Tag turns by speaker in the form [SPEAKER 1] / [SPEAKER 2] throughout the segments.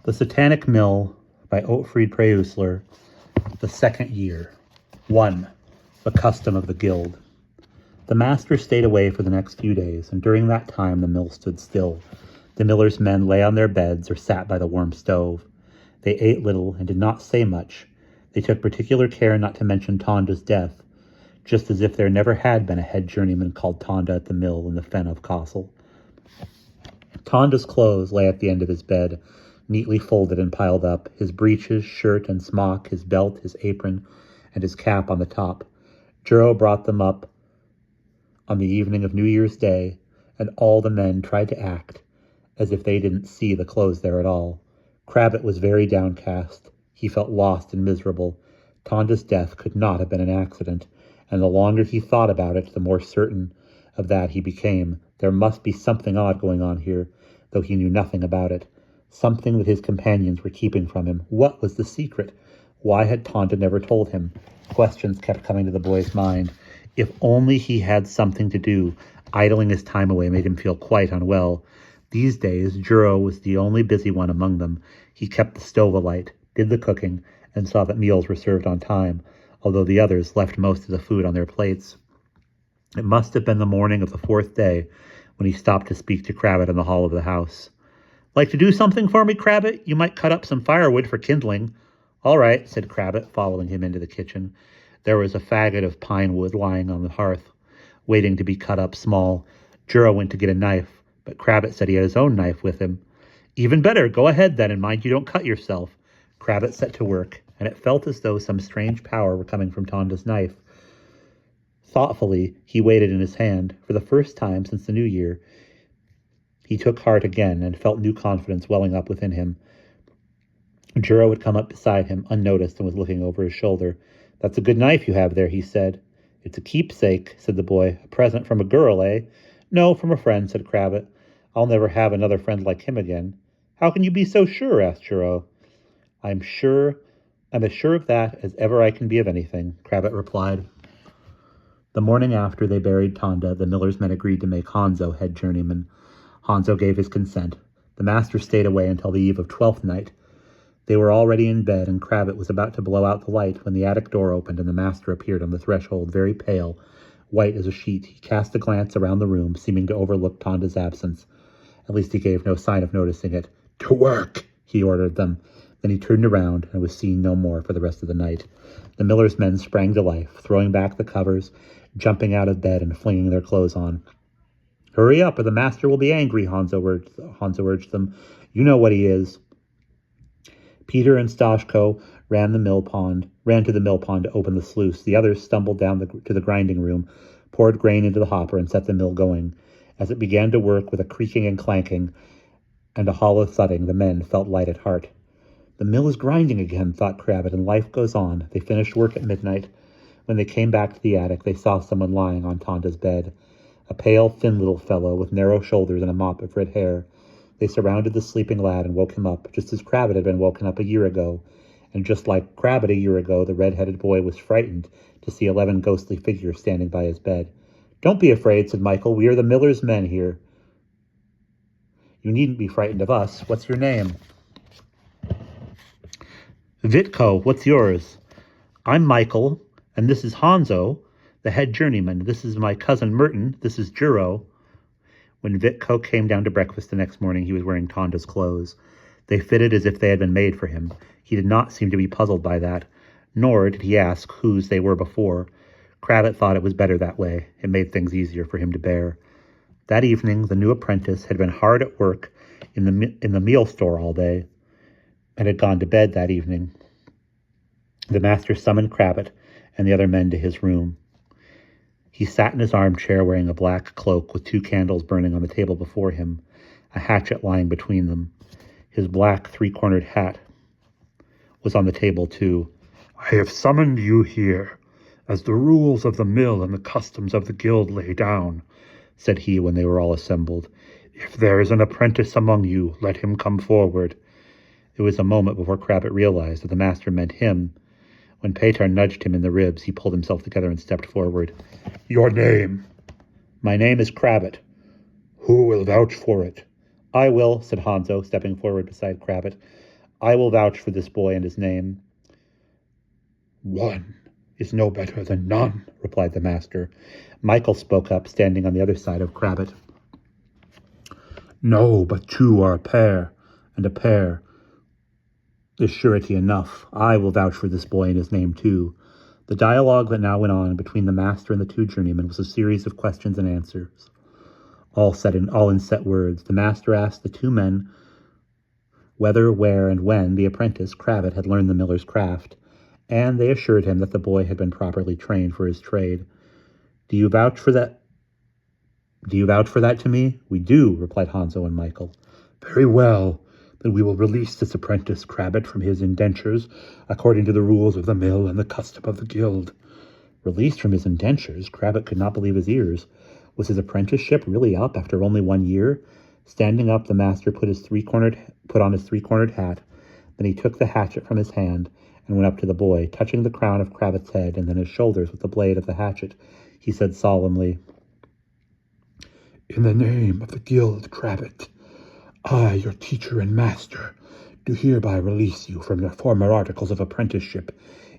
[SPEAKER 1] The Satanic Mill by Otfried Preussler, the second year. 1. The custom of the guild. The master stayed away for the next few days, and during that time the mill stood still. The miller's men lay on their beds or sat by the warm stove. They ate little and did not say much. They took particular care not to mention Tonda's death, just as if there never had been a head journeyman called Tonda at the mill in the fen of Castle. Tonda's clothes lay at the end of his bed, neatly folded and piled up, his breeches, shirt, and smock, his belt, his apron, and his cap on the top. Juro brought them up on the evening of New Year's Day, and all the men tried to act as if they didn't see the clothes there at all. Crabbit was very downcast. He felt lost and miserable. Tonda's death could not have been an accident, and the longer he thought about it, the more certain of that he became. There must be something odd going on here, though he knew nothing about it. Something that his companions were keeping from him. What was the secret? Why had Tonda never told him? Questions kept coming to the boy's mind. If only he had something to do. Idling his time away made him feel quite unwell. These days, Juro was the only busy one among them. He kept the stove alight, did the cooking, and saw that meals were served on time, although the others left most of the food on their plates. It must have been the morning of the fourth day when he stopped to speak to Crabbit in the hall of the house. "Like to do something for me, Crabbit? You might cut up some firewood for kindling." "All right," said Crabbit, following him into the kitchen. There was a faggot of pine wood lying on the hearth, waiting to be cut up small. Juro went to get a knife, but Crabbit said he had his own knife with him. "Even better, go ahead then, and mind you don't cut yourself." Crabbit set to work, and it felt as though some strange power were coming from Tonda's knife. Thoughtfully, he weighed it in his hand. For the first time since the new year, he took heart again and felt new confidence welling up within him. Juro had come up beside him, unnoticed, and was looking over his shoulder. "That's a good knife you have there," he said. "It's a keepsake," said the boy. "A present from a girl, eh?" "No, from a friend," said Crabbit. "I'll never have another friend like him again." "How can you be so sure?" asked Juro. I'm as sure of that as ever I can be of anything," Crabbit replied. The morning after they buried Tonda, the miller's men agreed to make Hanzo head journeyman. Hanzo gave his consent. The master stayed away until the eve of Twelfth Night. They were already in bed, and Crabbit was about to blow out the light when the attic door opened and the master appeared on the threshold, very pale, white as a sheet. He cast a glance around the room, seeming to overlook Tonda's absence. At least he gave no sign of noticing it. "To work!" he ordered them. Then he turned around and was seen no more for the rest of the night. The miller's men sprang to life, throwing back the covers, jumping out of bed and flinging their clothes on. "Hurry up, or the master will be angry," Hanzo urged them. "You know what he is." Peter and Stashko ran to the mill pond to open the sluice. The others stumbled down to the grinding room, poured grain into the hopper, and set the mill going. As it began to work with a creaking and clanking and a hollow thudding, the men felt light at heart. "The mill is grinding again," thought Crabbit, "and life goes on." They finished work at midnight. When they came back to the attic, they saw someone lying on Tonda's bed, a pale, thin little fellow with narrow shoulders and a mop of red hair. They surrounded the sleeping lad and woke him up, just as Crabbit had been woken up a year ago. And just like Crabbit a year ago, the red-headed boy was frightened to see 11 ghostly figures standing by his bed. "Don't be afraid," said Michael. "We are the miller's men here." "You needn't be frightened of us. What's your name?" "Vitko, what's yours?" "I'm Michael, and this is Hanzo, the head journeyman. This is my cousin Merton. This is Juro." When Vitko came down to breakfast the next morning, he was wearing Tonda's clothes. They fitted as if they had been made for him. He did not seem to be puzzled by that, nor did he ask whose they were before. Crabbit thought it was better that way. It made things easier for him to bear. That evening, the new apprentice had been hard at work in the meal store all day, and had gone to bed that evening. The master summoned Crabbit and the other men to his room. He sat in his armchair wearing a black cloak with 2 candles burning on the table before him, a hatchet lying between them. His black 3-cornered hat was on the table too. "I have summoned you here, as the rules of the mill and the customs of the guild lay down," said he when they were all assembled. "If there is an apprentice among you, let him come forward." It was a moment before Crabbit realized that the master meant him. When Petar nudged him in the ribs, he pulled himself together and stepped forward. "Your name?" "My name is Crabbit." "Who will vouch for it?" "I will," said Hanzo, stepping forward beside Crabbit. I will vouch for this boy and his name. 1 is no better than none, replied the master. Michael spoke up, standing on the other side of Crabbit. No, but 2 are a pair, and a pair is surety enough. I will vouch for this boy and his name too. The dialogue that now went on between the master and the 2 journeymen was a series of questions and answers, all in set words. The master asked the 2 men whether, where, and when the apprentice, Crabbit, had learned the miller's craft, and they assured him that the boy had been properly trained for his trade. Do you vouch for that to me? We do, replied Hanzo and Michael. Very well. Then we will release this apprentice, Crabbit, from his indentures, according to the rules of the mill and the custom of the guild. Released from his indentures? Crabbit could not believe his ears. Was his apprenticeship really up after only 1 year? Standing up, the master put on his three-cornered hat. Then he took the hatchet from his hand and went up to the boy, touching the crown of Crabbit's head and then his shoulders with the blade of the hatchet. He said solemnly, In the name of the guild, Crabbit, I, your teacher and master, do hereby release you from your former articles of apprenticeship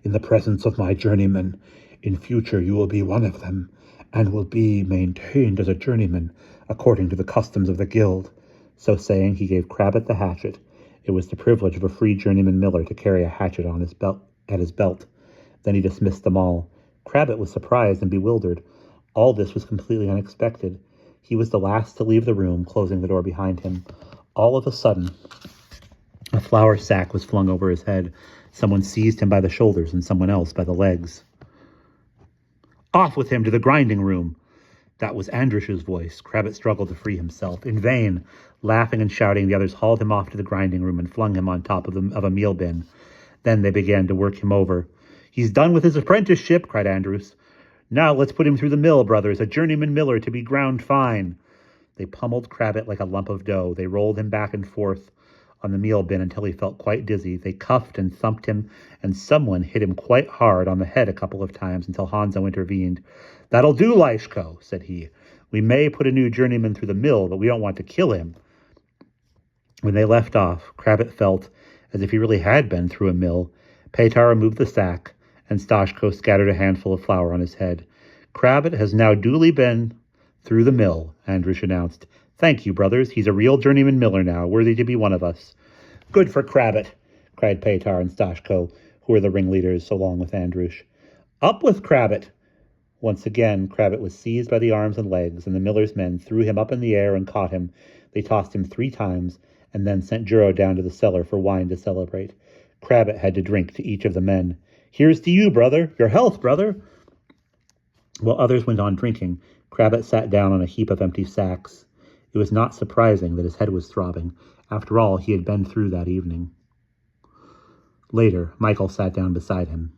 [SPEAKER 1] in the presence of my journeymen. In future you will be one of them, and will be maintained as a journeyman according to the customs of the guild. So saying, he gave Crabbit the hatchet. It was the privilege of a free journeyman miller to carry a hatchet at his belt. Then he dismissed them all. Crabbit was surprised and bewildered. All this was completely unexpected. He was the last to leave the room, closing the door behind him. All of a sudden, a flour sack was flung over his head. Someone seized him by the shoulders and someone else by the legs. Off with him to the grinding room! That was Andrish's voice. Crabbit struggled to free himself. In vain. Laughing and shouting, the others hauled him off to the grinding room and flung him on top of a meal bin. Then they began to work him over. He's done with his apprenticeship, cried Andrews. Now let's put him through the mill, brothers, a journeyman miller to be ground fine. They pummeled Crabbit like a lump of dough. They rolled him back and forth on the meal bin until he felt quite dizzy. They cuffed and thumped him, and someone hit him quite hard on the head a couple of times until Hanzo intervened. That'll do, Leishko, said he. We may put a new journeyman through the mill, but we don't want to kill him. When they left off, Crabbit felt as if he really had been through a mill. Petar removed the sack, and Stashko scattered a handful of flour on his head. Crabbit has now duly been through the mill, Andrish announced. Thank you, brothers. He's a real journeyman miller now, worthy to be one of us. Good for Crabbit, cried Petar and Stashko, who were the ringleaders, along with Andrish. Up with Crabbit! Once again, Crabbit was seized by the arms and legs, and the miller's men threw him up in the air and caught him. They tossed him 3 times, and then sent Juro down to the cellar for wine to celebrate. Crabbit had to drink to each of the men. Here's to you, brother. Your health, brother. While others went on drinking, Crabbit sat down on a heap of empty sacks. It was not surprising that his head was throbbing. After all, he had been through that evening. Later, Michael sat down beside him.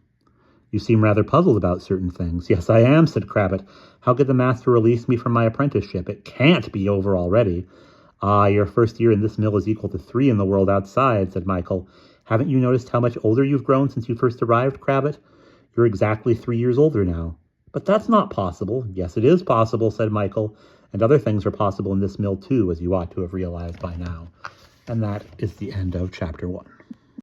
[SPEAKER 1] You seem rather puzzled about certain things. Yes, I am, said Crabbit. How could the master release me from my apprenticeship? It can't be over already. Ah, your first year in this mill is equal to 3 in the world outside, said Michael. Haven't you noticed how much older you've grown since you first arrived, Crabbit? You're exactly 3 years older now. But that's not possible. Yes, it is possible, said Michael. And other things are possible in this mill too, as you ought to have realized by now. And that is the end of chapter 1.